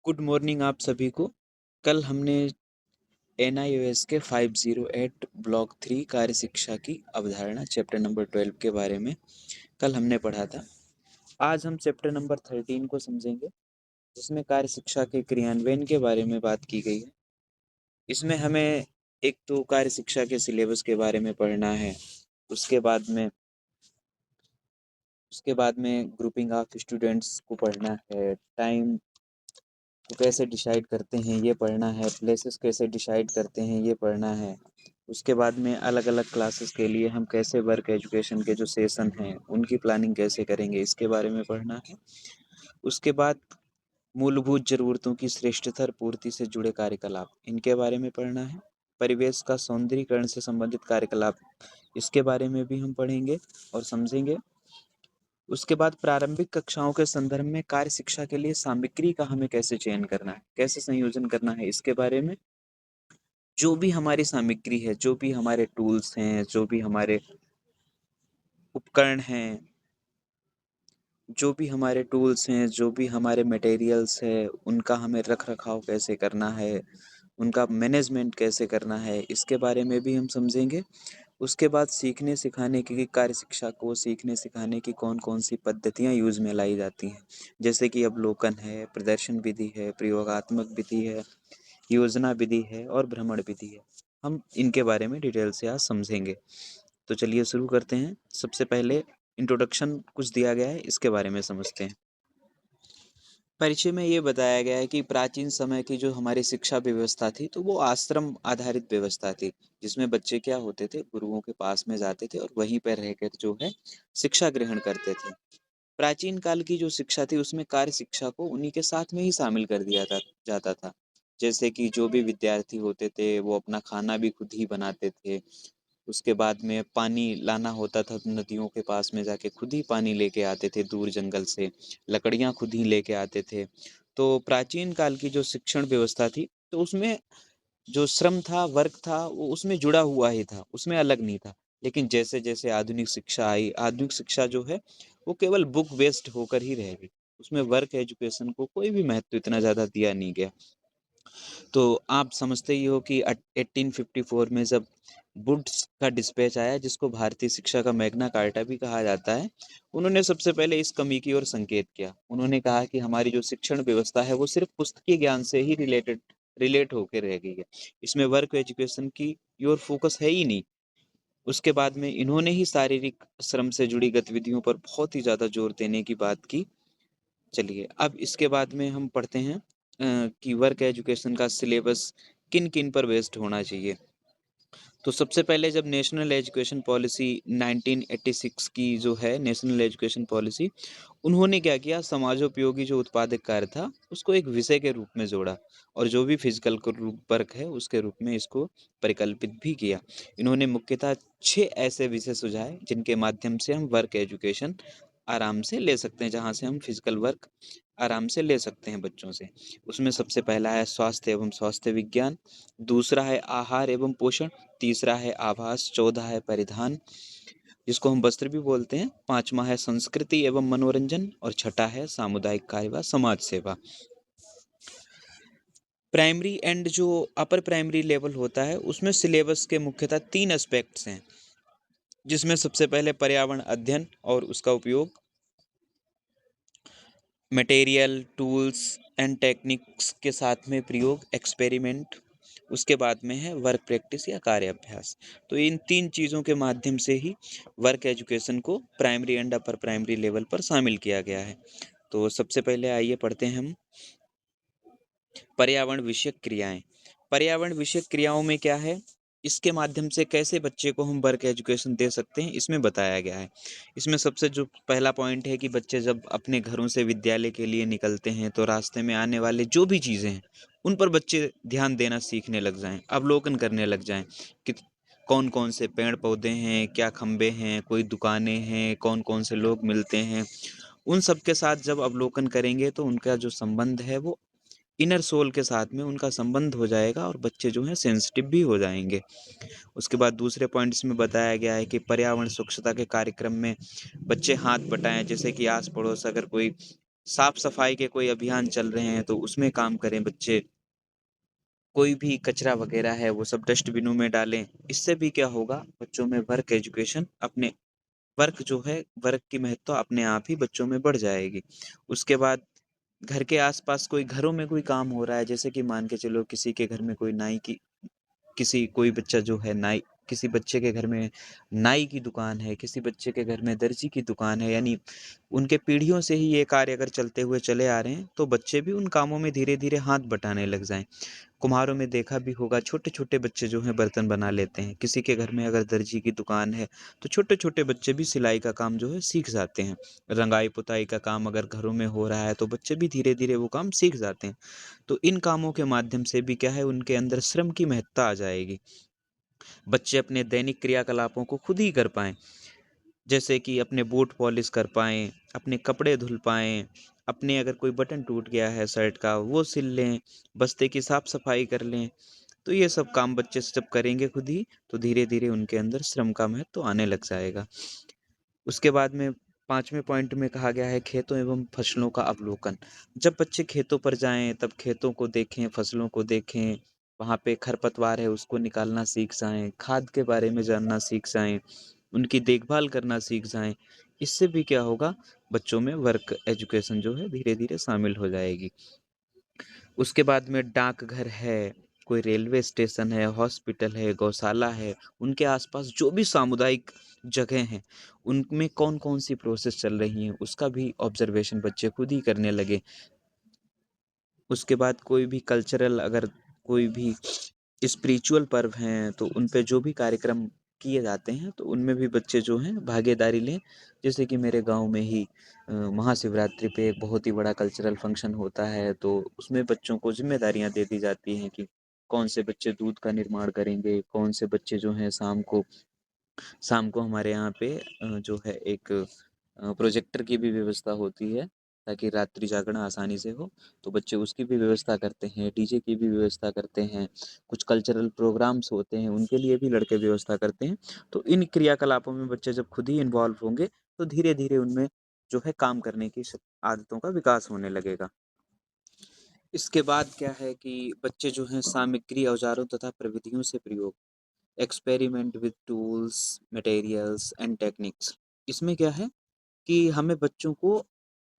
Good morning आप सभी को। कल हमने NIOS के 508 ब्लॉक 3 कार्य शिक्षा की अवधारणा चैप्टर नंबर 12 के बारे में कल हमने पढ़ा था। आज हम चैप्टर नंबर 13 को समझेंगे, जिसमें कार्य शिक्षा के क्रियान्वयन के बारे में बात की गई है। इसमें हमें एक तो कार्य शिक्षा के सिलेबस के बारे में पढ़ना है। उसके बाद में ग्रुपिंग ऑफ स्टूडेंट्स को पढ़ना है। टाइम को कैसे डिसाइड करते हैं ये पढ़ना है। प्लेसेस कैसे डिसाइड करते हैं ये पढ़ना है। उसके बाद में अलग अलग क्लासेस के लिए हम कैसे वर्क एजुकेशन के जो सेशन हैं उनकी प्लानिंग कैसे करेंगे इसके बारे में पढ़ना है। उसके बाद मूलभूत ज़रूरतों की श्रेष्ठतर पूर्ति से जुड़े कार्यकलाप, इनके बारे में पढ़ना है। परिवेश का सौंदर्यीकरण से संबंधित कार्यकलाप, इसके बारे में भी हम पढ़ेंगे और समझेंगे। उसके बाद प्रारंभिक कक्षाओं के संदर्भ में कार्य शिक्षा के लिए सामग्री का हमें कैसे चयन करना है, कैसे संयोजन करना है, इसके बारे में। जो भी हमारी सामग्री है, जो भी हमारे टूल्स हैं, जो भी हमारे उपकरण हैं, जो भी हमारे मटेरियल्स हैं, उनका हमें रख रखाव कैसे करना है, उनका मैनेजमेंट कैसे करना है, इसके बारे में भी हम समझेंगे। उसके बाद सीखने सिखाने की कार्य शिक्षा को सीखने सिखाने की कौन कौन सी पद्धतियाँ यूज़ में लाई जाती हैं, जैसे कि अवलोकन है, प्रदर्शन विधि है, प्रयोगात्मक विधि है, योजना विधि है और भ्रमण विधि है। हम इनके बारे में डिटेल से आज समझेंगे। तो चलिए शुरू करते हैं। सबसे पहले इंट्रोडक्शन कुछ दिया गया है, इसके बारे में समझते हैं। परिचय में ये बताया गया है कि प्राचीन समय की जो हमारी शिक्षा व्यवस्था थी, तो वो आश्रम आधारित व्यवस्था थी, जिसमें बच्चे क्या होते थे, गुरुओं के पास में जाते थे और वहीं पर रहकर जो है शिक्षा ग्रहण करते थे। प्राचीन काल की जो शिक्षा थी उसमें कार्य शिक्षा को उन्हीं के साथ में ही शामिल कर दिया जाता था। जैसे कि जो भी विद्यार्थी होते थे वो अपना खाना भी खुद ही बनाते थे। उसके बाद में पानी लाना होता था, नदियों के पास में जाके खुद ही पानी लेके आते थे दूर जंगल से, लकड़ियाँ खुद ही लेके आते थे। तो प्राचीन काल की जो शिक्षण व्यवस्था थी, तो उसमें जो श्रम था, वर्क था, वो उसमें जुड़ा हुआ ही था, उसमें अलग नहीं था। लेकिन जैसे-जैसे आधुनिक शिक्षा आई, आधुनिक शिक्षा जो है, वो केवल बुक बेस्ड होकर ही रह गई। उसमें वर्क एजुकेशन को कोई भी महत्व इतना ज़्यादा दिया नहीं गया। तो आप समझते ही हो कि 1854 में जब वुड्स का डिस्पैच आया, जिसको भारतीय शिक्षा का मैग्ना कार्टा भी कहा जाता है, उन्होंने सबसे पहले इस कमी की ओर संकेत किया। उन्होंने कहा कि हमारी जो शिक्षण व्यवस्था है वो सिर्फ पुस्तकीय ज्ञान से ही रिलेट होकर रह गई है। इसमें वर्क एजुकेशन की ओर फोकस है ही नहीं। उसके बाद में इन्होंने ही शारीरिक श्रम से जुड़ी गतिविधियों पर बहुत ही ज़्यादा जोर देने की बात की। चलिए, अब इसके बाद में हम पढ़ते हैं कि वर्क एजुकेशन का सिलेबस किन-किन पर बेस्ड होना चाहिए। तो सबसे पहले जब नेशनल एजुकेशन पॉलिसी 1986 की जो है नेशनल एजुकेशन पॉलिसी, उन्होंने क्या किया, समाजोपयोगी जो उत्पादक कार्य था, उसको एक विषय के रूप में जोड़ा और जो भी फिजिकल वर्क है, उसके रूप में इसको परिकल्पित भी किया। इन्होंने मुख्यतः 6 ऐसे विषय सुझाए, जिनके माध्यम से हम वर्क एजुकेशन आराम से ले सकते हैं, जहाँ से हम फिजिकल वर्क आराम से ले सकते हैं बच्चों से। उसमें सबसे पहला है स्वास्थ्य एवं स्वास्थ्य विज्ञान, दूसरा है आहार एवं पोषण, तीसरा है आवास, चौथा है परिधान, जिसको हम वस्त्र भी बोलते हैं, पांचवा है संस्कृति एवं मनोरंजन और छठा है सामुदायिक कार्य व समाज सेवा। प्राइमरी एंड जो अपर प्राइमरी लेवल होता है, उसमें सिलेबस के मुख्यतः 3 एस्पेक्ट्स हैं, जिसमें सबसे पहले पर्यावरण अध्ययन और उसका उपयोग, मटेरियल, टूल्स एंड टेक्निक्स के साथ में प्रयोग, एक्सपेरिमेंट, उसके बाद में है वर्क प्रैक्टिस या कार्य अभ्यास। तो इन 3 चीज़ों के माध्यम से ही वर्क एजुकेशन को primary and upper primary level पर शामिल किया गया है। तो सबसे पहले आइए पढ़ते हैं हम पर्यावरण विषयक क्रियाएं। पर्यावरण विषयक क्रियाओं में क्या है, इसके माध्यम से कैसे बच्चे को हम वर्क एजुकेशन दे सकते हैं, इसमें बताया गया है। इसमें सबसे जो पहला पॉइंट है कि बच्चे जब अपने घरों से विद्यालय के लिए निकलते हैं, तो रास्ते में आने वाले जो भी चीज़ें हैं, उन पर बच्चे ध्यान देना सीखने लग जाएं, अवलोकन करने लग जाएं कि कौन कौन से पेड़ पौधे हैं, क्या खंबे हैं, कोई दुकानें हैं, कौन कौन से लोग मिलते हैं। उन सब के साथ जब अवलोकन करेंगे तो उनका जो संबंध है वो इनर सोल के साथ में उनका संबंध हो जाएगा और बच्चे जो हैं सेंसिटिव भी हो जाएंगे। उसके बाद दूसरे पॉइंट्स में बताया गया है कि पर्यावरण स्वच्छता के कार्यक्रम में बच्चे हाथ बटाएं, जैसे कि आस पड़ोस अगर कोई साफ सफाई के कोई अभियान चल रहे हैं तो उसमें काम करें बच्चे। कोई भी कचरा वगैरह है वो सब डस्टबिनों में डालें। इससे भी क्या होगा, बच्चों में वर्क एजुकेशन अपने वर्क जो है, वर्क की महत्ता अपने आप ही बच्चों में बढ़ जाएगी। उसके बाद घर के आसपास कोई घरों में कोई काम हो रहा है, जैसे कि मान के चलो किसी के घर में कोई नाई की किसी कोई बच्चा जो है नाई किसी बच्चे के घर में नाई की दुकान है, किसी बच्चे के घर में दर्जी की दुकान है, यानी उनके पीढ़ियों से ही ये कार्य अगर चलते हुए चले आ रहे हैं, तो बच्चे भी उन कामों में धीरे धीरे हाथ बटाने लग जाएं। कुम्हारों में देखा भी होगा, छोटे छोटे बच्चे जो हैं बर्तन बना लेते हैं। किसी के घर में अगर दर्जी की दुकान है तो छोटे छोटे बच्चे भी सिलाई का काम जो है सीख जाते हैं। रंगाई पुताई का काम अगर घरों में हो रहा है तो बच्चे भी धीरे धीरे वो काम सीख जाते हैं। तो इन कामों के माध्यम से भी क्या है, उनके अंदर श्रम की महत्ता आ जाएगी। बच्चे अपने दैनिक क्रियाकलापों को खुद ही कर पाएं, जैसे कि अपने बूट पॉलिश कर पाएं, अपने कपड़े धुल पाएं, अपने अगर कोई बटन टूट गया है शर्ट का वो सिल लें, बस्ते की साफ सफाई कर लें। तो ये सब काम बच्चे जब करेंगे खुद ही, तो धीरे धीरे उनके अंदर श्रम का महत्व तो आने लग जाएगा। उसके बाद में 5वें पॉइंट में कहा गया है खेतों एवं फसलों का अवलोकन। जब बच्चे खेतों पर जाएं तब खेतों को देखें, फसलों को देखें, वहाँ पे खरपतवार है उसको निकालना सीख जाएं, खाद के बारे में जानना सीख जाएं, उनकी देखभाल करना सीख जाएं। इससे भी क्या होगा, बच्चों में वर्क एजुकेशन जो है धीरे धीरे शामिल हो जाएगी। उसके बाद में डाकघर है, कोई रेलवे स्टेशन है, हॉस्पिटल है, गौशाला है, उनके आसपास जो भी सामुदायिक जगह हैं, उनमें कौन कौन सी प्रोसेस चल रही हैं उसका भी ऑब्जर्वेशन बच्चे खुद ही करने लगे। उसके बाद कोई भी कल्चरल अगर कोई भी स्पिरिचुअल पर्व हैं तो उन पे जो भी कार्यक्रम किए जाते हैं तो उनमें भी बच्चे जो हैं भागीदारी लें। जैसे कि मेरे गांव में ही महाशिवरात्रि पे एक बहुत ही बड़ा कल्चरल फंक्शन होता है, तो उसमें बच्चों को जिम्मेदारियां दे दी जाती हैं कि कौन से बच्चे दूध का निर्माण करेंगे, कौन से बच्चे जो हैं शाम को हमारे यहाँ पे जो है एक प्रोजेक्टर की भी व्यवस्था होती है ताकि रात्रि जागरण आसानी से हो। तो बच्चे उसकी भी व्यवस्था करते हैं, डीजे की भी व्यवस्था करते हैं, कुछ कल्चरल प्रोग्राम्स होते हैं उनके लिए भी लड़के व्यवस्था करते हैं। तो इन क्रियाकलापों में बच्चे जब खुद ही इन्वॉल्व होंगे तो धीरे धीरे उनमें जो है काम करने की आदतों का विकास होने लगेगा। इसके बाद क्या है कि बच्चे जो हैं सामग्री, औजारों तथा प्रविधियों से प्रयोग, experiment with tools, materials and techniques. इसमें क्या है कि हमें बच्चों को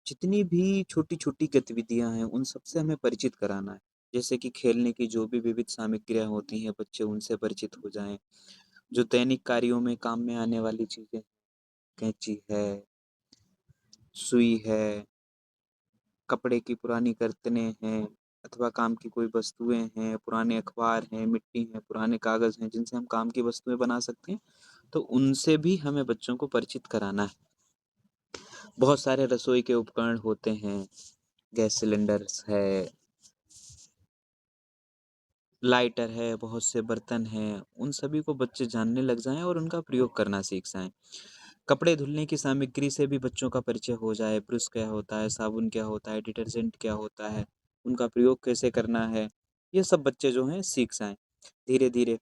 जितनी भी छोटी छोटी गतिविधियां हैं उन सबसे हमें परिचित कराना है। जैसे कि खेलने की जो भी विविध सामग्रियां होती हैं बच्चे उनसे परिचित हो जाएं। जो दैनिक कार्यों में काम में आने वाली चीजें, कैंची है, सुई है, कपड़े की पुरानी कर्तनें हैं, अथवा काम की कोई वस्तुएं हैं, पुराने अखबार हैं, मिट्टी है, पुराने कागज हैं जिनसे हम काम की वस्तुएं बना सकते हैं, तो उनसे भी हमें बच्चों को परिचित कराना है। बहुत सारे रसोई के उपकरण होते हैं, गैस सिलेंडर्स है, लाइटर है, बहुत से बर्तन हैं, उन सभी को बच्चे जानने लग जाएं और उनका प्रयोग करना सीख जाएं। कपड़े धुलने की सामग्री से भी बच्चों का परिचय हो जाए, ब्रश क्या होता है, साबुन क्या होता है, डिटर्जेंट क्या होता है, उनका प्रयोग कैसे करना है, ये सब बच्चे जो हैं सीख जाएं धीरे धीरे।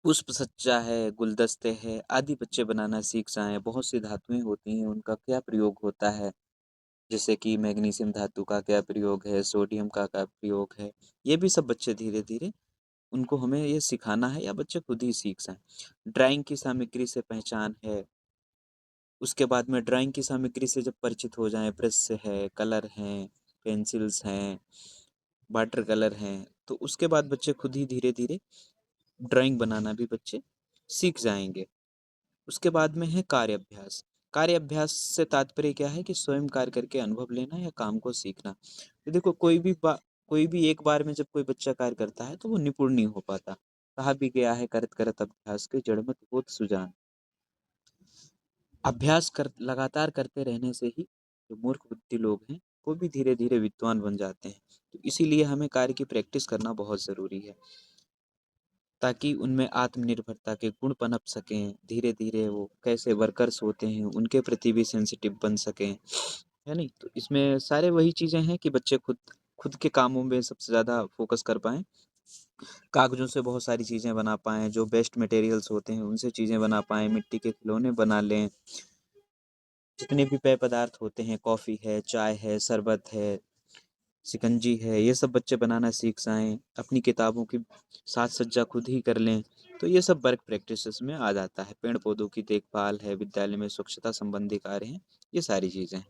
पुष्प सज्जा है, गुलदस्ते है आदि बच्चे बनाना सीख जाएं। बहुत सी धातुएं होती हैं उनका क्या प्रयोग होता है, जैसे कि मैग्नीशियम धातु का क्या प्रयोग है, सोडियम का क्या प्रयोग है, ये भी सब बच्चे धीरे धीरे उनको हमें ये सिखाना है या बच्चे खुद ही सीख जाएं। ड्राइंग की सामग्री से पहचान है, उसके बाद में ड्राइंग की सामग्री से जब परिचित हो जाएं, ब्रश है, कलर हैं, पेंसिल्स हैं, वाटर कलर हैं, तो उसके बाद बच्चे खुद ही धीरे धीरे ड्राइंग बनाना भी बच्चे सीख जाएंगे। उसके बाद में है कार्य अभ्यास। कार्य अभ्यास से तात्पर्य क्या है कि स्वयं कार्य करके अनुभव लेना या काम को सीखना। तो देखो कोई भी एक बार में जब कोई बच्चा कार्य करता है तो वो निपुण नहीं हो पाता। कहा भी गया है, करत करत अभ्यास के जड़मत होत सुजान। अभ्यास कर लगातार करते रहने से ही जो मूर्ख बुद्धि लोग हैं वो भी धीरे धीरे विद्वान बन जाते हैं। तो इसीलिए हमें कार्य की प्रैक्टिस करना बहुत ज़रूरी है ताकि उनमें आत्मनिर्भरता के गुण पनप सकें। धीरे धीरे वो कैसे वर्कर्स होते हैं उनके प्रति भी सेंसिटिव बन सकें, है नहीं। तो इसमें सारे वही चीज़ें हैं कि बच्चे खुद खुद के कामों में सबसे ज़्यादा फोकस कर पाएँ, कागज़ों से बहुत सारी चीज़ें बना पाएँ, जो बेस्ट मटेरियल्स होते हैं उनसे चीज़ें बना पाएँ, मिट्टी के खिलौने बना लें, जितने भी पेय पदार्थ होते हैं, कॉफ़ी है, चाय है, शरबत है, शिकंजी है, ये सब बच्चे बनाना सीख जाएँ, अपनी किताबों की साज सज्जा खुद ही कर लें, तो ये सब वर्क प्रैक्टिसेस में आ जाता है। पेड़-पौधों की देखभाल है, विद्यालय में स्वच्छता संबंधी कार्य हैं, ये सारी चीज़ें हैं।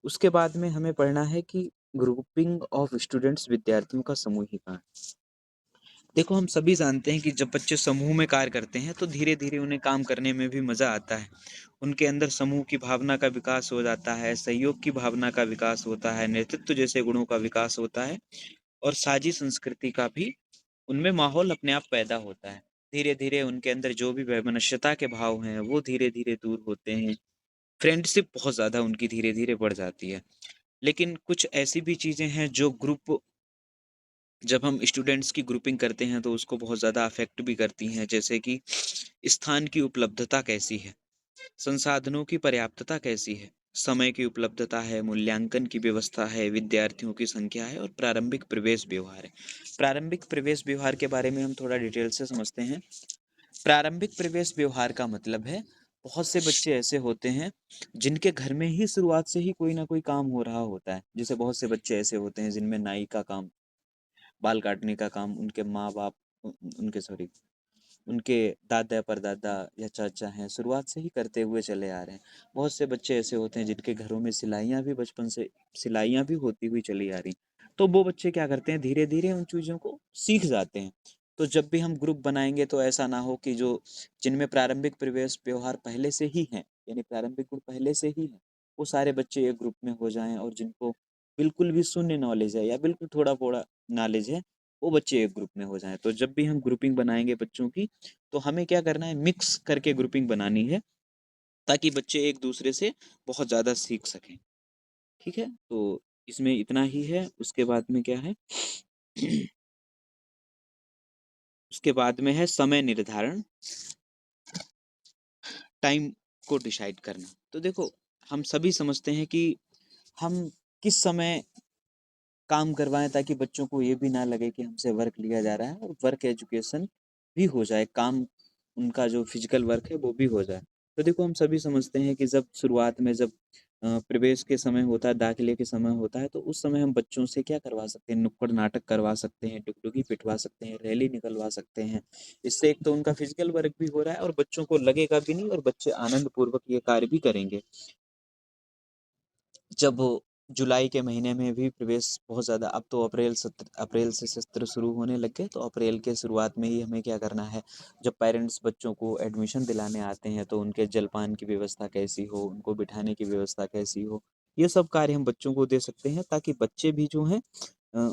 उसके बाद में हमें पढ़ना है कि ग्रुपिंग ऑफ स्टूडेंट्स, विद्यार्थियों का समूहीकरण। देखो, हम सभी जानते हैं कि जब बच्चे समूह में कार्य करते हैं तो धीरे-धीरे उन्हें काम करने में भी मज़ा आता है। उनके अंदर समूह की भावना का विकास हो जाता है, सहयोग की भावना का विकास होता है, नेतृत्व जैसे गुणों का विकास होता है और साझी संस्कृति का भी उनमें माहौल अपने आप पैदा होता है। धीरे-धीरे उनके अंदर जो भी वैमनस्यता के भाव हैं, वो धीरे-धीरे दूर होते हैं। फ्रेंडशिप बहुत ज़्यादा उनकी धीरे-धीरे बढ़ जाती है। लेकिन कुछ ऐसी भी चीज़ें हैं जो ग्रुप जब हम स्टूडेंट्स की ग्रुपिंग करते हैं तो उसको बहुत ज़्यादा अफेक्ट भी करती हैं, जैसे कि स्थान की उपलब्धता कैसी है, संसाधनों की पर्याप्तता कैसी है, समय की उपलब्धता है, मूल्यांकन की व्यवस्था है, विद्यार्थियों की संख्या है और प्रारंभिक प्रवेश व्यवहार है। प्रारंभिक प्रवेश व्यवहार के बारे में हम थोड़ा डिटेल से समझते हैं। प्रारंभिक प्रवेश व्यवहार का मतलब है, बहुत से बच्चे ऐसे होते हैं जिनके घर में ही शुरुआत से ही कोई ना कोई काम हो रहा होता है। जैसे बहुत से बच्चे ऐसे होते हैं जिनमें नाई का काम, बाल काटने का काम उनके माँ-बाप उनके सॉरी उनके दादा परदादा या चाचा हैं शुरुआत से ही करते हुए चले आ रहे हैं। बहुत से बच्चे ऐसे होते हैं जिनके घरों में सिलाइयाँ भी बचपन से सिलाइयाँ भी होती हुई चली आ रही। तो वो बच्चे क्या करते हैं, धीरे-धीरे उन चीज़ों को सीख जाते हैं। तो जब भी हम ग्रुप बनाएँगे तो ऐसा ना हो कि जो जिनमें प्रारंभिक प्रवेश व्यवहार पहले से ही हैं, यानी प्रारंभिक गुण पहले से ही हैं, वो सारे बच्चे एक ग्रुप में हो जाएँ और जिनको बिल्कुल भी शून्य नॉलेज है या बिल्कुल थोड़ा-थोड़ा नॉलेज है, वो बच्चे एक ग्रुप में हो जाएँ। तो जब भी हम ग्रुपिंग बनाएँगे बच्चों की, तो हमें क्या करना है, मिक्स करके ग्रुपिंग बनानी है ताकि बच्चे एक दूसरे से बहुत ज़्यादा सीख सकें। ठीक है? तो इसमें इतना ही है। उसके बाद में क्या है उसके बाद में है समय निर्धारण, टाइम को डिसाइड करना। तो देखो, हम सभी समझते हैं कि हम किस समय काम करवाएँ ताकि बच्चों को ये भी ना लगे कि हमसे वर्क लिया जा रहा है और वर्क एजुकेशन भी हो जाए, काम उनका जो फिज़िकल वर्क है वो भी हो जाए। तो देखो, हम सभी समझते हैं कि जब शुरुआत में जब प्रवेश के समय होता है, दाखिले के समय होता है, तो उस समय हम बच्चों से क्या करवा सकते हैं, नुक्कड़ नाटक करवा सकते हैं, डुगडुगी पिटवा सकते हैं, रैली निकलवा सकते हैं। इससे एक तो उनका फिज़िकल वर्क भी हो रहा है और बच्चों को लगेगा भी नहीं और बच्चे आनंदपूर्वक ये कार्य भी करेंगे। जब जुलाई के महीने में भी प्रवेश बहुत ज़्यादा, अब तो अप्रैल से सत्र शुरू होने लग गए, तो अप्रैल के शुरुआत में ही हमें क्या करना है, जब पेरेंट्स बच्चों को एडमिशन दिलाने आते हैं तो उनके जलपान की व्यवस्था कैसी हो, उनको बिठाने की व्यवस्था कैसी हो, ये सब कार्य हम बच्चों को दे सकते हैं ताकि बच्चे भी जो हैं अ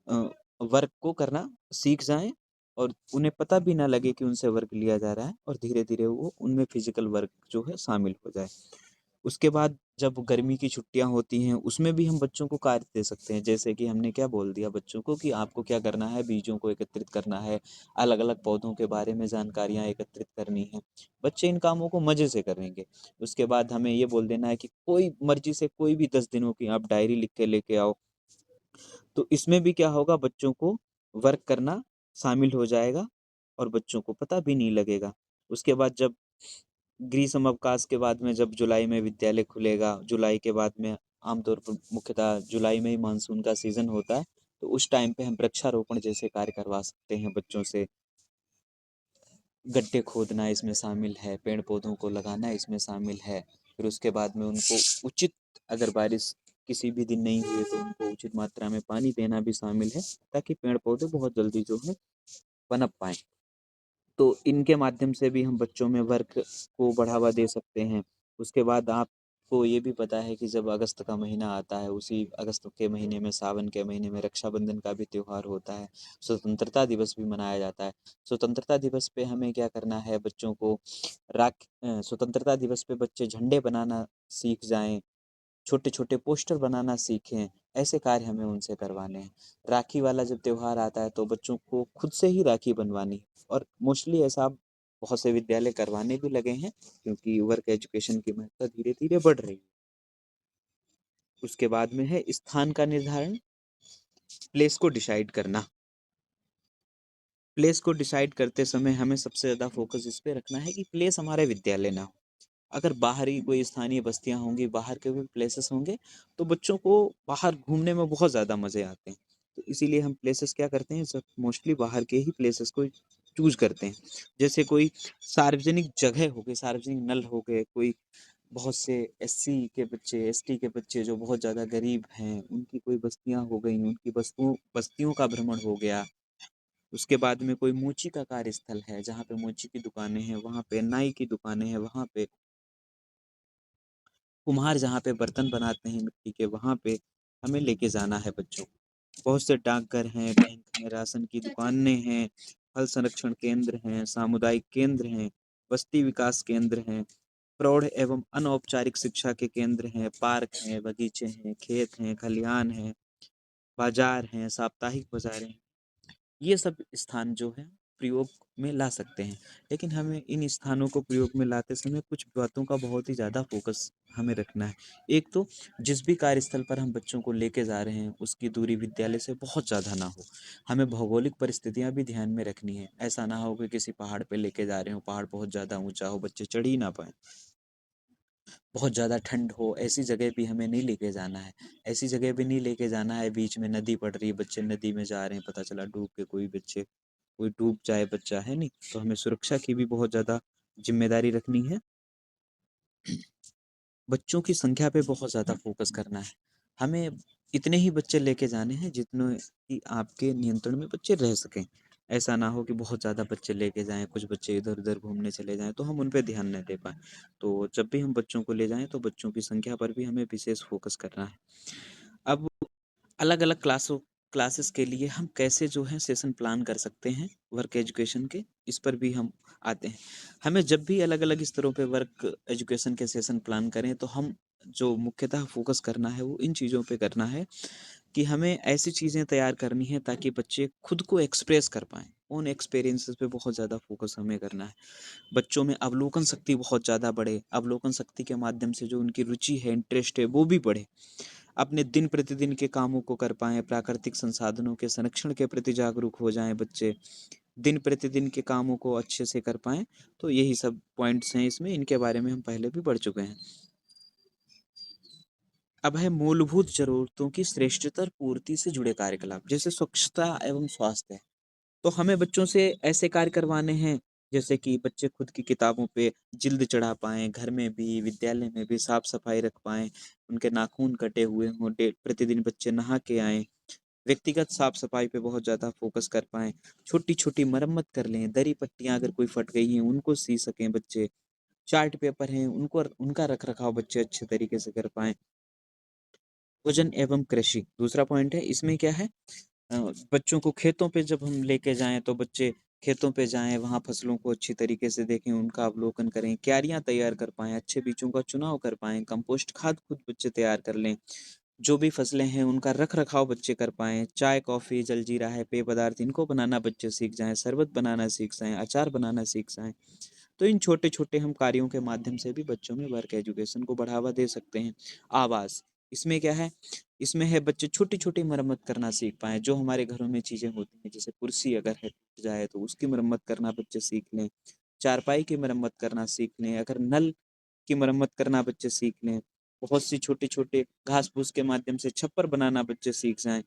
अ, वर्क को करना सीख जाएँ और उन्हें पता भी ना लगे कि उनसे वर्क लिया जा रहा है और धीरे-धीरे वो उनमें फिज़िकल वर्क जो है शामिल हो जाए। उसके बाद जब गर्मी की छुट्टियाँ होती हैं, उसमें भी हम बच्चों को कार्य दे सकते हैं। जैसे कि हमने क्या बोल दिया बच्चों को कि आपको क्या करना है, बीजों को एकत्रित करना है, अलग-अलग पौधों के बारे में जानकारियाँ एकत्रित करनी है। बच्चे इन कामों को मज़े से करेंगे। उसके बाद हमें ये बोल देना है कि कोई मर्ज़ी से कोई भी 10 दिनों की आप डायरी लिख के लेके आओ। तो इसमें भी क्या होगा, बच्चों को वर्क करना शामिल हो जाएगा और बच्चों को पता भी नहीं लगेगा। उसके बाद जब ग्रीष्म अवकाश के बाद में जब जुलाई में विद्यालय खुलेगा, जुलाई के बाद में आमतौर पर मुख्यतः जुलाई में ही मानसून का सीज़न होता है, तो उस टाइम पे हम वृक्षारोपण जैसे कार्य करवा सकते हैं बच्चों से। गड्ढे खोदना इसमें शामिल है, पेड़-पौधों को लगाना इसमें शामिल है। फिर उसके बाद में उनको उचित, अगर बारिश किसी भी दिन नहीं हुई तो उनको उचित मात्रा में पानी देना भी शामिल है, ताकि पेड़-पौधे बहुत जल्दी जो है पनप पाएँ। तो इनके माध्यम से भी हम बच्चों में वर्क को बढ़ावा दे सकते हैं। उसके बाद आपको ये भी पता है कि जब अगस्त का महीना आता है, उसी अगस्त के महीने में, सावन के महीने में रक्षाबंधन का भी त्योहार होता है। स्वतंत्रता दिवस भी मनाया जाता है। स्वतंत्रता दिवस पे हमें क्या करना है, बच्चों को स्वतंत्रता दिवस पे बच्चे झंडे बनाना सीख जाएँ, छोटे-छोटे पोस्टर बनाना सीखें, ऐसे कार्य हमें उनसे करवाने हैं। राखी वाला जब त्योहार आता है तो बच्चों को खुद से ही राखी बनवानी है और मोस्टली ऐसा अब बहुत से विद्यालय करवाने भी लगे हैं, क्योंकि वर्क एजुकेशन की महत्ता धीरे-धीरे बढ़ रही है। उसके बाद में है स्थान का निर्धारण, प्लेस को डिसाइड करना। प्लेस को डिसाइड करते समय हमें सबसे ज़्यादा फ़ोकस इस पे रखना है कि प्लेस हमारे विद्यालय ना हो। अगर बाहरी कोई स्थानीय बस्तियाँ होंगी, बाहर के कोई प्लेसेस होंगे, तो बच्चों को बाहर घूमने में बहुत ज़्यादा मज़े आते हैं। तो इसीलिए हम प्लेसेस क्या करते हैं, सब मोस्टली बाहर के ही प्लेसेस को चूज़ करते हैं। जैसे कोई सार्वजनिक जगह हो गई, सार्वजनिक नल हो गए, कोई बहुत से एससी के बच्चे, एसटी के बच्चे जो बहुत ज़्यादा गरीब हैं, उनकी कोई बस्तियाँ हो गई, उनकी बस्तियों का भ्रमण हो गया। उसके बाद में कोई मोची का कार्यस्थल है, जहाँ पे मोची की दुकानें हैं, वहाँ पे नाई की दुकानें हैं, वहाँ पे कुम्हार जहाँ पे बर्तन बनाते हैं मिट्टी के, वहाँ पे हमें लेके जाना है बच्चों को। बहुत से डाकघर हैं, बैंक हैं, राशन की दुकानें हैं, फल संरक्षण केंद्र हैं, सामुदायिक केंद्र हैं, बस्ती विकास केंद्र हैं, प्रौढ़ एवं अनौपचारिक शिक्षा के केंद्र हैं, पार्क हैं, बगीचे हैं, खेत हैं, खलिहान हैं, बाजार हैं, साप्ताहिक बाजारें हैं। ये सब स्थान जो है प्रयोग में ला सकते हैं। लेकिन हमें इन स्थानों को प्रयोग में लाते समय कुछ बातों का बहुत ही ज़्यादा फोकस हमें रखना है। एक तो जिस भी कार्यस्थल पर हम बच्चों को लेके जा रहे हैं उसकी दूरी विद्यालय से बहुत ज़्यादा ना हो। हमें भौगोलिक परिस्थितियाँ भी ध्यान में रखनी है। ऐसा ना हो कि किसी पहाड़ पे लेके जा रहे हो, पहाड़ बहुत ज़्यादा ऊंचा हो, बच्चे चढ़ ही ना पाए, बहुत ज़्यादा ठंड हो, ऐसी जगह भी हमें नहीं लेके जाना है। ऐसी जगह भी नहीं लेके जाना है बीच में नदी पड़ रही है, बच्चे नदी में जा रहे हैं, पता चला डूब के कोई डूब जाए बच्चा, है नहीं? तो हमें सुरक्षा की भी बहुत ज़्यादा ज़िम्मेदारी रखनी है। बच्चों की संख्या पे बहुत ज़्यादा फ़ोकस करना है। हमें इतने ही बच्चे लेके जाने हैं जितने कि आपके नियंत्रण में बच्चे रह सकें। ऐसा ना हो कि बहुत ज़्यादा बच्चे लेके जाएँ, कुछ बच्चे इधर-उधर घूमने चले जाएँ, तो हम उन पे ध्यान ना दे पाएँ। तो जब भी हम बच्चों को ले जाएँ, तो बच्चों की संख्या पर भी हमें विशेष फ़ोकस करना है। अब अलग-अलग क्लासेस के लिए हम कैसे जो है सेशन प्लान कर सकते हैं वर्क एजुकेशन के, इस पर भी हम आते हैं। हमें जब भी अलग-अलग स्तरों पे वर्क एजुकेशन के सेशन प्लान करें तो हम जो मुख्यतः फोकस करना है वो इन चीज़ों पे करना है कि हमें ऐसी चीज़ें तैयार करनी है ताकि बच्चे खुद को एक्सप्रेस कर पाएँ। उन एक्सपीरियंसेस पे बहुत ज़्यादा फोकस हमें करना है। बच्चों में अवलोकन शक्ति बहुत ज़्यादा बढ़े, अवलोकन शक्ति के माध्यम से जो उनकी रुचि है, इंटरेस्ट है, वो भी बढ़े। अपने दिन प्रतिदिन के कामों को कर पाएँ, प्राकृतिक संसाधनों के संरक्षण के प्रति जागरूक हो जाएँ बच्चे, दिन प्रतिदिन के कामों को अच्छे से कर पाएँ। तो यही सब पॉइंट्स हैं इसमें, इनके बारे में हम पहले भी पढ़ चुके हैं। अब है मूलभूत ज़रूरतों की श्रेष्ठतर पूर्ति से जुड़े कार्यकलाप, जैसे स्वच्छता एवं स्वास्थ्य। तो हमें बच्चों से ऐसे कार्य करवाने हैं जैसे कि बच्चे खुद की किताबों पे जिल्द चढ़ा पाएँ, घर में भी, विद्यालय में भी साफ-सफाई रख पाएँ, उनके नाखून कटे हुए हों, डे प्रतिदिन बच्चे नहा के आएँ, व्यक्तिगत साफ-सफाई पे बहुत ज़्यादा फ़ोकस कर पाएँ, छोटी-छोटी मरम्मत कर लें, दरी-पट्टियाँ अगर कोई फट गई हैं, उनको सी सकें बच्चे, चार्ट पेपर हैं, उनको उनका रख-रखाव बच्चे अच्छे तरीके से कर पाएँ। भोजन एवं कृषि, दूसरा पॉइंट है, इसमें क्या है अ, बच्चों को खेतों पे जब हम लेके जाएँ तो बच्चे खेतों पे जाएँ, वहाँ फसलों को अच्छी तरीके से देखें, उनका अवलोकन करें, क्यारियाँ तैयार कर पाएँ, अच्छे बीजों का चुनाव कर पाएँ, कंपोस्ट खाद खुद बच्चे तैयार कर लें। जो भी फसलें हैं उनका रख-रखाव बच्चे कर पाएँ, चाय, कॉफ़ी, जलजीरा है, पेय पदार्थ इनको बनाना बच्चे सीख जाएँ, शरबत बनाना सीख जाएँ, अचार बनाना सीख जाएँ। तो इन छोटे-छोटे हम कार्यों के माध्यम से भी बच्चों में वर्क एजुकेशन को बढ़ावा दे सकते हैं। आवास, इसमें क्या है, इसमें है बच्चे छोटी-छोटी मरम्मत करना सीख पाएँ, जो हमारे घरों में चीज़ें होती हैं, जैसे कुर्सी अगर है टूट जाए तो उसकी मरम्मत करना बच्चे सीख लें, चारपाई की मरम्मत करना सीख लें, अगर नल की मरम्मत करना बच्चे सीख लें, बहुत सी छोटे-छोटे घास-फूस के माध्यम से छप्पर बनाना बच्चे सीख जाएँ।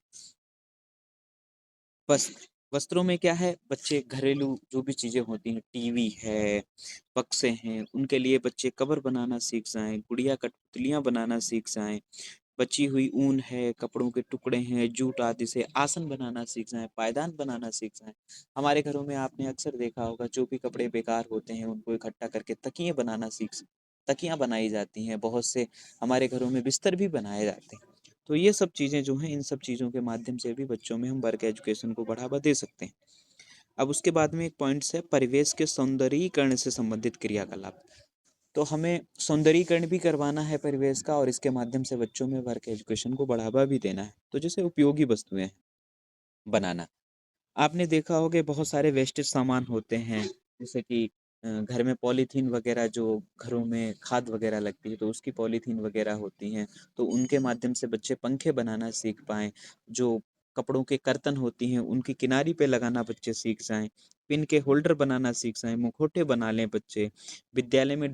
वस्त्र, वस्त्रों में क्या है, बच्चे घरेलू जो भी चीज़ें होती हैं, टीवी है, बक्से हैं, उनके लिए बच्चे कवर बनाना सीख जाएँ, गुड़िया कठपुतलियाँ बनाना सीख जाएँ, बची हुई ऊन है, कपड़ों के टुकड़े हैं, जूट आदि से आसन बनाना सीख जाएँ, पायदान बनाना सीख जाएँ। हमारे घरों में आपने अक्सर देखा होगा जो भी कपड़े बेकार होते हैं उनको इकट्ठा करके तकियाँ बनाई जाती हैं, बहुत से हमारे घरों में बिस्तर भी बनाए जाते हैं। तो ये सब चीज़ें जो हैं, इन सब चीज़ों के माध्यम से भी बच्चों में हम वर्क एजुकेशन को बढ़ावा दे सकते हैं। अब उसके बाद में एक पॉइंट्स है परिवेश के सौंदर्यीकरण से संबंधित क्रियाकलाप। तो हमें सौंदर्यीकरण भी करवाना है परिवेश का और इसके माध्यम से बच्चों में वर्क एजुकेशन को बढ़ावा भी देना है। तो जैसे उपयोगी वस्तुएँ हैं बनाना। आपने देखा होगा बहुत सारे वेस्टेज सामान होते हैं, जैसे कि घर में पॉलीथीन वगैरह जो घरों में खाद वगैरह लगती है, तो उसकी पॉलीथीन वगैरह होती हैं, तो उनके माध्यम से बच्चे पंखे बनाना सीख पाएँ। जो कपड़ों के कर्तन होती हैं, उनकी किनारी पे लगाना बच्चे सीख जाएँ। पिन के होल्डर बनाना सीख जाएँ, मुखौटे बना लें बच्चे। विद्यालय में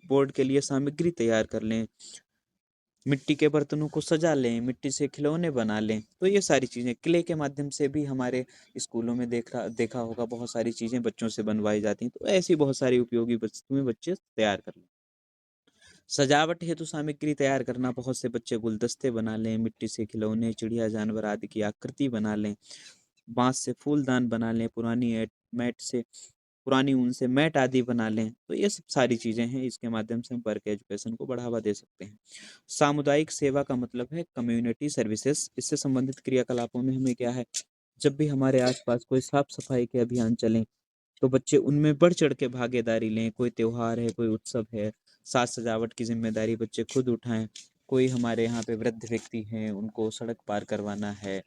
बोर्ड के लिए सामग्री तैयार कर लें, मिट्टी के बर्तनों को सजा लें, मिट्टी से खिलौने बना लें। तो ये सारी चीज़ें क्ले के माध्यम से भी हमारे स्कूलों में देखा होगा, बहुत सारी चीज़ें बच्चों से बनवाई जाती हैं। तो ऐसी बहुत सारी उपयोगी वस्तुएं बच्चे तैयार कर लें। सजावट हेतु सामग्री तैयार करना, बहुत से बच्चे गुलदस्ते बना लें, मिट्टी से खिलौने, चिड़िया जानवर आदि की आकृति बना लें, बांस से फूलदान बना लें, मैट से पुरानी ऊन से मैट आदि बना लें। तो ये सब सारी चीज़ें हैं, इसके माध्यम से हम वर्क एजुकेशन को बढ़ावा दे सकते हैं। सामुदायिक सेवा का मतलब है कम्युनिटी सर्विसेज। इससे संबंधित क्रियाकलापों में हमें क्या है, जब भी हमारे आसपास कोई साफ सफाई के अभियान चलें तो बच्चे उनमें बढ़ चढ़ के भागीदारी लें। कोई त्योहार है, कोई उत्सव है, साज सजावट की जिम्मेदारी बच्चे खुद उठाएं। कोई हमारे यहाँ पे वृद्ध व्यक्ति हैं, उनको सड़क पार करवाना है,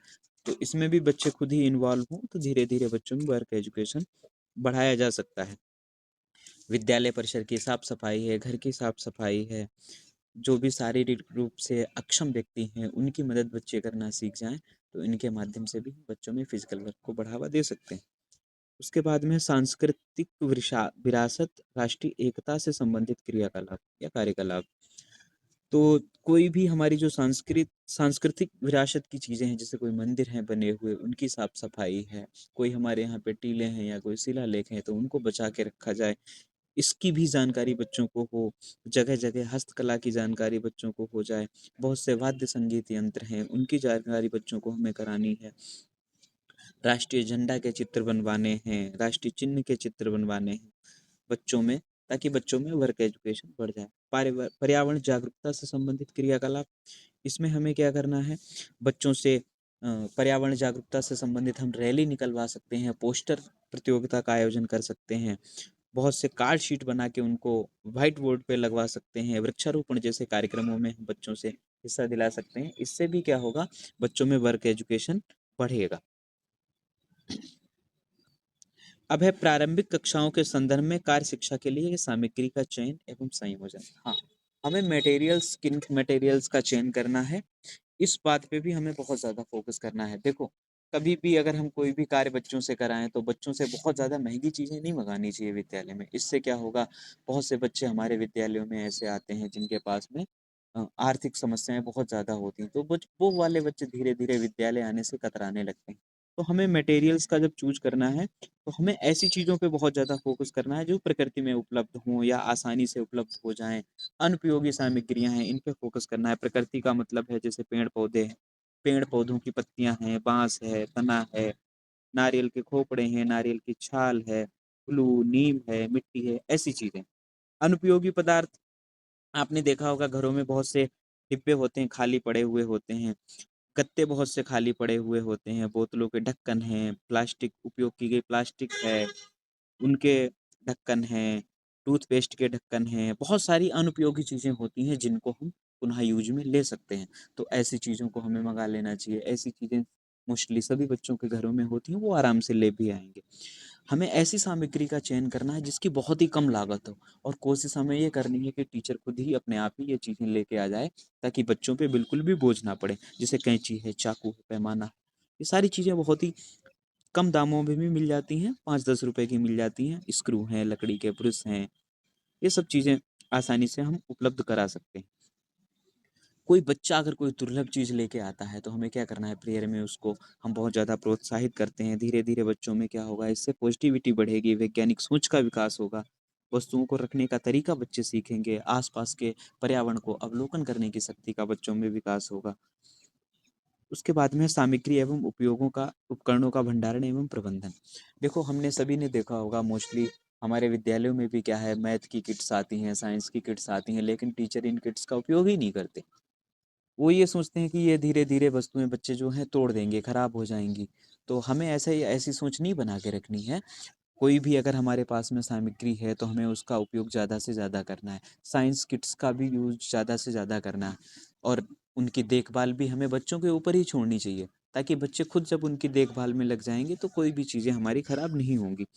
तो इसमें भी बच्चे खुद ही इन्वॉल्व हों, तो धीरे धीरे बच्चों में वर्क एजुकेशन बढ़ाया जा सकता है। विद्यालय परिसर की साफ सफाई है, घर की साफ सफाई है, जो भी शारीरिक रूप से अक्षम व्यक्ति हैं उनकी मदद बच्चे करना सीख जाएं, तो इनके माध्यम से भी बच्चों में फिजिकल वर्क को बढ़ावा दे सकते हैं। उसके बाद में सांस्कृतिक विरासत, राष्ट्रीय एकता से संबंधित क्रियाकलाप या कार्यकलाप। तो कोई भी हमारी जो सांस्कृतिक विरासत की चीजें हैं, जैसे कोई मंदिर हैं बने हुए, उनकी साफ सफाई है, कोई हमारे यहाँ पे टीले हैं या कोई शिलालेख हैं, तो उनको बचा के रखा जाए, इसकी भी जानकारी बच्चों को हो। जगह जगह हस्तकला की जानकारी बच्चों को हो जाए। बहुत से वाद्य संगीत यंत्र हैं, उनकी जानकारी बच्चों को हमें करानी है। राष्ट्रीय झंडा के चित्र बनवाने हैं, राष्ट्रीय चिन्ह के चित्र बनवाने हैं बच्चों में, ताकि बच्चों में वर्क एजुकेशन बढ़ जाए। पर्यावरण जागरूकता से संबंधित क्रियाकलाप, इसमें हमें क्या करना है, बच्चों से पर्यावरण जागरूकता से संबंधित हम रैली निकलवा सकते हैं, पोस्टर प्रतियोगिता का आयोजन कर सकते हैं, बहुत से कार्ड शीट बना के उनको व्हाइट बोर्ड पे लगवा सकते हैं, वृक्षारोपण जैसे कार्यक्रमों में हम बच्चों से हिस्सा दिला सकते हैं। इससे भी क्या होगा, बच्चों में वर्क एजुकेशन बढ़ेगा। अब है प्रारंभिक कक्षाओं के संदर्भ में कार्य शिक्षा के लिए सामग्री का चयन एवं संयोजन। हाँ, हमें मटेरियल्स, किन मटेरियल्स का चयन करना है, इस बात पे भी हमें बहुत ज़्यादा फोकस करना है। देखो, कभी भी अगर हम कोई भी कार्य बच्चों से कराएं तो बच्चों से बहुत ज़्यादा महंगी चीज़ें नहीं मंगानी चाहिए विद्यालय में। इससे क्या होगा, बहुत से बच्चे हमारे विद्यालयों में ऐसे आते हैं जिनके पास में आर्थिक समस्याएं बहुत ज़्यादा होती हैं, तो वो वाले बच्चे धीरे धीरे विद्यालय आने से कतराने लगते हैं। तो हमें मटेरियल्स का जब चूज करना है, तो हमें ऐसी चीज़ों पे बहुत ज़्यादा फोकस करना है जो प्रकृति में उपलब्ध हों या आसानी से उपलब्ध हो जाएं। अनुपयोगी सामग्रियां हैं, इन पे फोकस करना है। प्रकृति का मतलब है जैसे पेड़ पौधे हैं, पेड़ पौधों की पत्तियां हैं, बांस है, तना है, नारियल के खोपड़े हैं, नारियल की छाल है, ग्लू, नीम है, मिट्टी है, ऐसी चीजें। अनुपयोगी पदार्थ, आपने देखा होगा घरों में बहुत से डिब्बे होते हैं, खाली पड़े हुए होते हैं, गत्ते बहुत से खाली पड़े हुए होते हैं, बोतलों के ढक्कन हैं, प्लास्टिक, उपयोग की गई प्लास्टिक है, उनके ढक्कन हैं, टूथपेस्ट के ढक्कन हैं, बहुत सारी अनुपयोगी चीज़ें होती हैं जिनको हम पुनः यूज में ले सकते हैं। तो ऐसी चीज़ों को हमें मंगा लेना चाहिए। ऐसी चीज़ें मोस्टली सभी बच्चों के घरों में होती हैं, वो आराम से ले भी आएंगे। हमें ऐसी सामग्री का चयन करना है जिसकी बहुत ही कम लागत हो, और कोशिश हमें ये करनी है कि टीचर खुद ही अपने आप ही ये चीज़ें लेके आ जाए, ताकि बच्चों पे बिल्कुल भी बोझ ना पड़े। जैसे कैंची है, चाकू है, पैमाना है, ये सारी चीज़ें बहुत ही कम दामों में भी मिल जाती हैं, 5-10 रुपए की मिल जाती हैं। स्क्रू हैं, लकड़ी के ब्रश हैं, ये सब चीज़ें आसानी से हम उपलब्ध करा सकते हैं। कोई बच्चा अगर कोई दुर्लभ चीज़ लेके आता है, तो हमें क्या करना है, प्रेयर में उसको हम बहुत ज़्यादा प्रोत्साहित करते हैं। धीरे धीरे बच्चों में क्या होगा, इससे पॉजिटिविटी बढ़ेगी, वैज्ञानिक सोच का विकास होगा, वस्तुओं को रखने का तरीका बच्चे सीखेंगे, आसपास के पर्यावरण को अवलोकन करने की शक्ति का बच्चों में विकास होगा। उसके बाद में सामग्री एवं उपयोगों का, उपकरणों का भंडारण एवं प्रबंधन। देखो, हमने सभी ने देखा होगा, मोस्टली हमारे विद्यालयों में भी क्या है, मैथ की किट्स आती हैं, साइंस की किट्स आती हैं, लेकिन टीचर इन किट्स का उपयोग ही नहीं करते। वो ये सोचते हैं कि ये धीरे धीरे वस्तुएं बच्चे जो हैं तोड़ देंगे, खराब हो जाएंगी। तो हमें ऐसी सोच नहीं बना के रखनी है। कोई भी अगर हमारे पास में सामग्री है, तो हमें उसका उपयोग ज़्यादा से ज़्यादा करना है। साइंस किट्स का भी यूज ज़्यादा से ज़्यादा करना है, और उनकी देखभाल भी हमें बच्चों के ऊपर ही छोड़नी चाहिए, ताकि बच्चे खुद जब उनकी देखभाल में लग जाएंगे तो कोई भी चीज़ें हमारी खराब नहीं होंगी।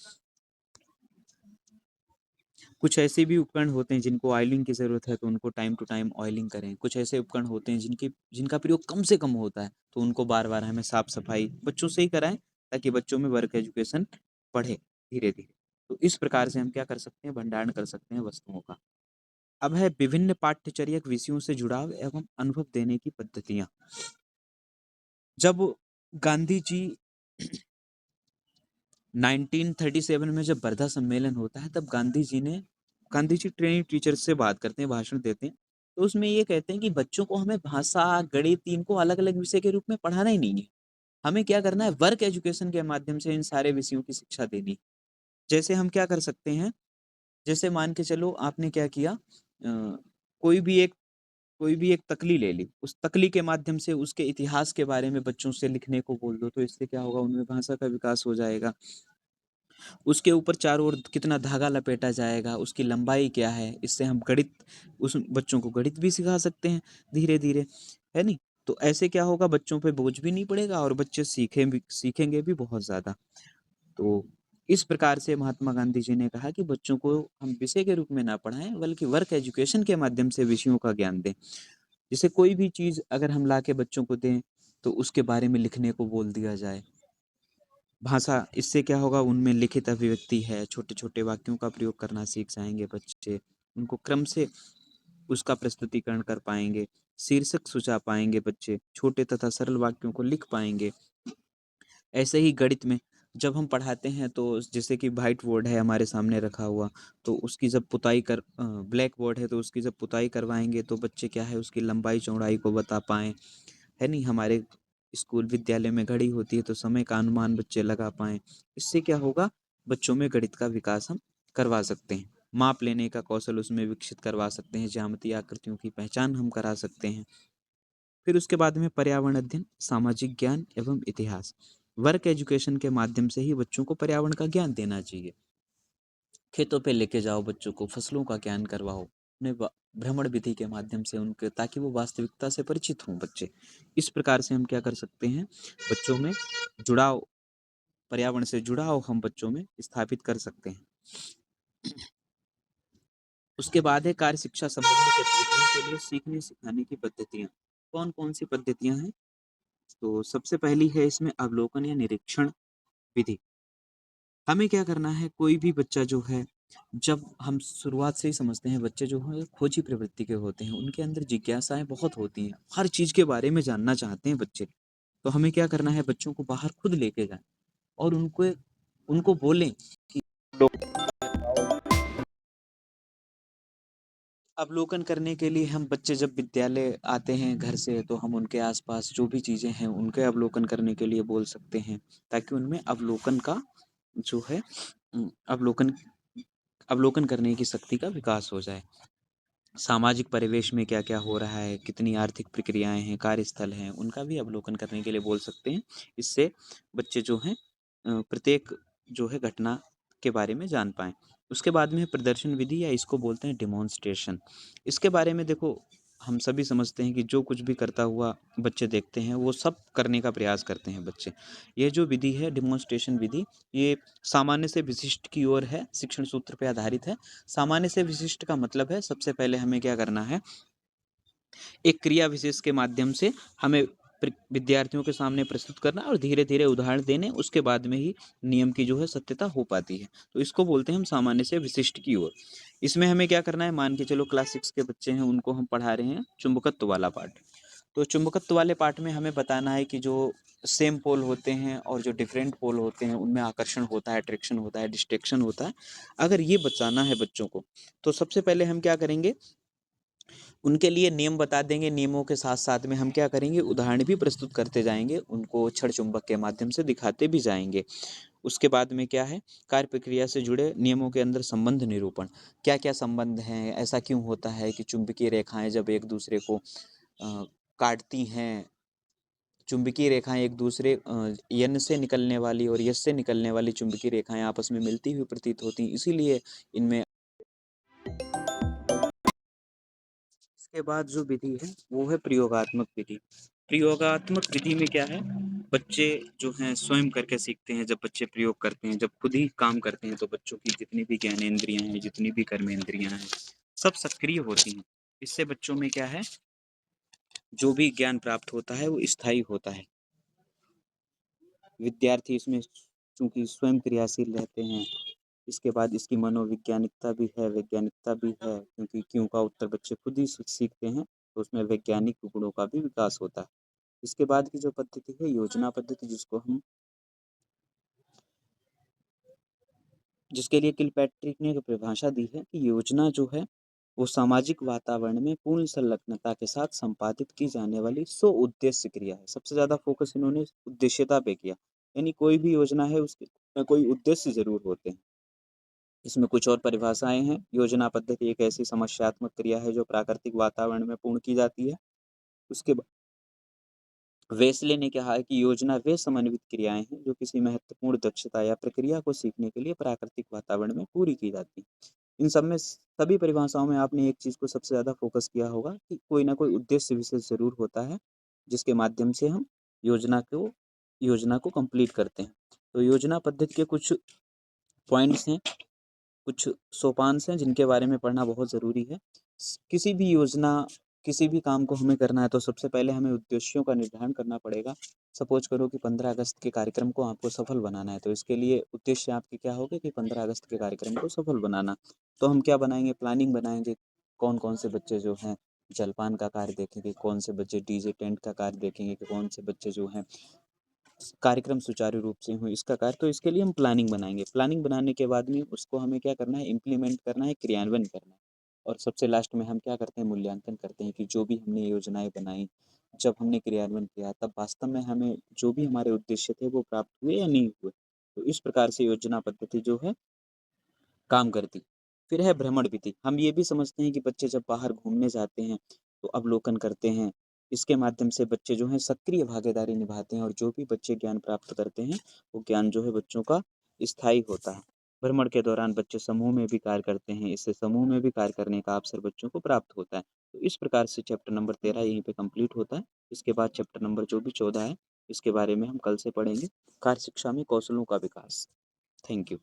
कुछ ऐसे भी उपकरण होते हैं जिनको ऑयलिंग की ज़रूरत है, तो उनको टाइम टू टाइम ऑयलिंग करें। कुछ ऐसे उपकरण होते हैं जिनका प्रयोग कम से कम होता है, तो उनको बार बार हमें साफ सफाई बच्चों से ही कराएं, ताकि बच्चों में वर्क एजुकेशन बढ़े धीरे धीरे। तो इस प्रकार से हम क्या कर सकते हैं, भंडारण कर सकते हैं वस्तुओं का। अब है विभिन्न पाठ्यचर्यक विषयों से जुड़ाव एवं अनुभव देने की पद्धतियां। जब गांधी जी 1937 में जब वर्धा सम्मेलन होता है, तब गांधी जी ट्रेनिंग टीचर से बात करते हैं, भाषण देते हैं। तो उसमें ये कहते हैं कि बच्चों को हमें भाषा, गणित, इनको अलग अलग विषय के रूप में पढ़ाना ही नहीं है। हमें क्या करना है, वर्क एजुकेशन के माध्यम से इन सारे विषयों की शिक्षा देनी। जैसे हम क्या कर सकते हैं, जैसे मान के चलो आपने क्या किया, कोई भी एक कोई भी एक तकली ले ली, उस तकली के माध्यम से उसके इतिहास के बारे में बच्चों से लिखने को बोल दो, तो इससे क्या होगा, उनमें भाषा का विकास हो जाएगा। उसके ऊपर चारों ओर कितना धागा लपेटा जाएगा, उसकी लंबाई क्या है, इससे हम गणित, उस बच्चों को गणित भी सिखा सकते हैं धीरे धीरे, है नहीं? तो ऐसे क्या होगा, बच्चों पे बोझ भी नहीं पड़ेगा और बच्चे सीखेंगे भी बहुत ज्यादा। तो इस प्रकार से महात्मा गांधी जी ने कहा कि बच्चों को हम विषय के रूप में ना पढ़ाएं, बल्कि वर्क एजुकेशन के माध्यम से विषयों का ज्ञान दें। जैसे कोई भी चीज अगर हम ला के बच्चों को दें, तो उसके बारे में लिखने को बोल दिया जाए। भाषा, इससे क्या होगा, उनमें लिखित अभिव्यक्ति है, छोटे छोटे वाक्यों का प्रयोग करना सीख जाएंगे बच्चे। उनको क्रम से उसका प्रस्तुतिकरण कर पाएंगे, शीर्षक सुझा पाएंगे बच्चे, छोटे तथा सरल वाक्यों को लिख पाएंगे। ऐसे ही गणित में जब हम पढ़ाते हैं, तो जैसे कि व्हाइट बोर्ड है हमारे सामने रखा हुआ, तो उसकी जब ब्लैक बोर्ड है, तो उसकी जब पुताई करवाएंगे, तो बच्चे क्या है, उसकी लंबाई चौड़ाई को बता पाएं, है नहीं? हमारे स्कूल विद्यालय में घड़ी होती है, तो समय का अनुमान बच्चे लगा पाएं। इससे क्या होगा, बच्चों में गणित का विकास हम करवा सकते हैं। माप लेने का कौशल उसमें विकसित करवा सकते हैं, ज्यामितीय आकृतियों की पहचान हम करा सकते हैं। फिर उसके बाद में पर्यावरण अध्ययन, सामाजिक ज्ञान एवं इतिहास। वर्क एजुकेशन के माध्यम से ही बच्चों को पर्यावरण का ज्ञान देना चाहिए। खेतों पे लेके जाओ बच्चों को, फसलों का ज्ञान करवाओ, उन्हें भ्रमण विधि के माध्यम से उनके, ताकि वो वास्तविकता से परिचित हों बच्चे। इस प्रकार से हम क्या कर सकते हैं, बच्चों में जुड़ाव, पर्यावरण से जुड़ाव हम बच्चों में स्थापित कर सकते हैं। उसके बाद है कार्य शिक्षा संबंधी गतिविधियों के लिए सीखने सिखाने की पद्धतियाँ। कौन कौन सी पद्धतियाँ हैं? तो सबसे पहली है इसमें अवलोकन या निरीक्षण विधि। हमें क्या करना है, कोई भी बच्चा जो है, जब हम शुरुआत से ही समझते हैं, बच्चे जो हैं खोजी प्रवृत्ति के होते हैं, उनके अंदर जिज्ञासाएं बहुत होती हैं, हर चीज के बारे में जानना चाहते हैं बच्चे। तो हमें क्या करना है, बच्चों को बाहर खुद लेके जाएं और उनको उनको बोलें कि अवलोकन करने के लिए, हम बच्चे जब विद्यालय आते हैं घर से, तो हम उनके आसपास जो भी चीजें हैं उनके अवलोकन करने के लिए बोल सकते हैं, ताकि उनमें अवलोकन का जो है, अवलोकन अवलोकन करने की शक्ति का विकास हो जाए। सामाजिक परिवेश में क्या क्या हो रहा है, कितनी आर्थिक प्रक्रियाएं हैं, कार्यस्थल हैं, उनका भी अवलोकन करने के लिए बोल सकते हैं। इससे बच्चे जो हैं प्रत्येक जो है घटना के बारे में जान पाएं। उसके बाद में है प्रदर्शन विधि, या इसको बोलते हैं डिमॉन्स्ट्रेशन। इसके बारे में देखो, हम सभी समझते हैं कि जो कुछ भी करता हुआ बच्चे देखते हैं, वो सब करने का प्रयास करते हैं बच्चे। ये जो विधि है, डिमॉन्स्ट्रेशन विधि, ये सामान्य से विशिष्ट की ओर है, शिक्षण सूत्र पे आधारित है। सामान्य से विशिष्ट का मतलब है, सबसे पहले हमें क्या करना है, एक क्रिया विशेष के माध्यम से हमें विद्यार्थियों के सामने प्रस्तुत करना और धीरे धीरे उदाहरण देने, उसके बाद में ही नियम की जो है सत्यता हो पाती है। तो इसको बोलते हैं हम सामान्य से विशिष्ट की ओर। इसमें हमें क्या करना है, मान के चलो क्लास 6 के बच्चे हैं, उनको हम पढ़ा रहे हैं चुंबकत्व वाला पाठ। तो चुंबकत्व वाले पाठ में हमें बताना है कि जो सेम पोल होते हैं और जो डिफरेंट पोल होते हैं, उनमें आकर्षण होता है, अट्रैक्शन होता है, डिस्ट्रैक्शन होता है। अगर ये बताना है बच्चों को, तो सबसे पहले हम क्या करेंगे, उनके लिए नियम बता देंगे, नियमों के साथ साथ में हम क्या करेंगे, उदाहरण भी प्रस्तुत करते जाएंगे, उनको क्षण चुंबक के माध्यम से दिखाते भी जाएंगे। उसके बाद में क्या है, कार्य प्रक्रिया से जुड़े नियमों के अंदर संबंध निरूपण। क्या क्या संबंध हैं, ऐसा क्यों होता है कि चुंबकीय रेखाएं जब एक दूसरे को काटती हैं, चुंबकीय रेखाएं एक दूसरे यन से निकलने वाली और यस से निकलने वाली चुंबकीय रेखाएं आपस में मिलती हुई प्रतीत होती हैं, इसीलिए इनमें। इसके बाद जो विधि है, वो है प्रयोगात्मक विधि। प्रयोगात्मक विधि में क्या है, बच्चे जो हैं स्वयं करके सीखते हैं। जब बच्चे प्रयोग करते हैं, जब खुद ही काम करते हैं, तो बच्चों की जितनी भी ज्ञानेंद्रियां हैं, जितनी भी कर्मेंद्रियां हैं, सब सक्रिय होती हैं। इससे बच्चों में क्या है, जो भी ज्ञान प्राप्त होता है वो स्थायी होता है। विद्यार्थी इसमें चूंकि स्वयं क्रियाशील रहते हैं, इसके बाद इसकी मनोवैज्ञानिकता भी है, वैज्ञानिकता भी है, क्योंकि क्यों का उत्तर बच्चे खुद ही सीखते हैं, तो उसमें वैज्ञानिक गुणों का भी विकास होता है। इसके बाद की जो पद्धति है योजना पद्धति, जिसके लिए किलपैट्रिक ने एक परिभाषा दी है कि योजना जो है वो सामाजिक वातावरण में पूर्ण संलग्नता के साथ संपादित की जाने वाली स्व उद्देश्य क्रिया है। सबसे ज्यादा फोकस इन्होंने उद्देश्यता पे किया, यानी कोई भी योजना है उसके में कोई उद्देश्य जरूर होते हैं। इसमें कुछ और परिभाषाएं हैं। योजना पद्धति एक ऐसी समस्यात्मक क्रिया है जो प्राकृतिक वातावरण में पूर्ण की जाती है। उसके वेस्ले ने कहा है कि योजना वे समन्वित क्रियाएं हैं जो किसी महत्वपूर्ण दक्षता या प्रक्रिया को सीखने के लिए प्राकृतिक वातावरण में पूरी की जाती हैं। इन सब में सभी परिभाषाओं में आपने एक चीज को सबसे ज्यादा फोकस किया होगा कि कोई ना कोई उद्देश्य विशेष जरूर होता है जिसके माध्यम से हम योजना को योजना को कंप्लीट करते हैं। तो योजना पद्धति के कुछ पॉइंट्स हैं, कुछ सोपान हैं जिनके बारे में पढ़ना बहुत ज़रूरी है। किसी भी योजना, किसी भी काम को हमें करना है तो सबसे पहले हमें उद्देश्यों का निर्धारण करना पड़ेगा। सपोज करो कि 15 अगस्त के कार्यक्रम को आपको सफल बनाना है, तो इसके लिए उद्देश्य आपके क्या होंगे कि 15 अगस्त के कार्यक्रम को सफल बनाना। तो हम क्या बनाएंगे, प्लानिंग बनाएंगे। कौन कौन से बच्चे जो हैं जलपान का कार्य देखेंगे, कौन से बच्चे डीजे टेंट का कार्य देखेंगे, कि कौन से बच्चे जो हैं कार्यक्रम सुचारू रूप से हो इसका कार्य। तो इसके लिए हम प्लानिंग बनाएंगे। प्लानिंग बनाने के बाद में उसको हमें क्या करना है, इम्प्लीमेंट करना है, क्रियान्वयन करना है। और सबसे लास्ट में हम क्या करते हैं, मूल्यांकन करते हैं कि जो भी हमने योजनाएं बनाई, जब हमने क्रियान्वयन किया तब वास्तव में हमें जो भी हमारे उद्देश्य थे वो प्राप्त हुए या नहीं हुए। तो इस प्रकार से योजना पद्धति जो है काम करती। फिर है भ्रमण विधि। हम ये भी समझते हैं कि बच्चे जब बाहर घूमने जाते हैं तो अवलोकन करते हैं। इसके माध्यम से बच्चे जो हैं सक्रिय भागीदारी निभाते हैं और जो भी बच्चे ज्ञान प्राप्त करते हैं वो ज्ञान जो है बच्चों का स्थायी होता है। भ्रमण के दौरान बच्चे समूह में भी कार्य करते हैं, इससे समूह में भी कार्य करने का अवसर बच्चों को प्राप्त होता है। तो इस प्रकार से चैप्टर नंबर 13 यहीं पे कंप्लीट होता है। इसके बाद चैप्टर नंबर जो भी 14 है इसके बारे में हम कल से पढ़ेंगे, कार्य शिक्षा में कौशलों का विकास। Thank you.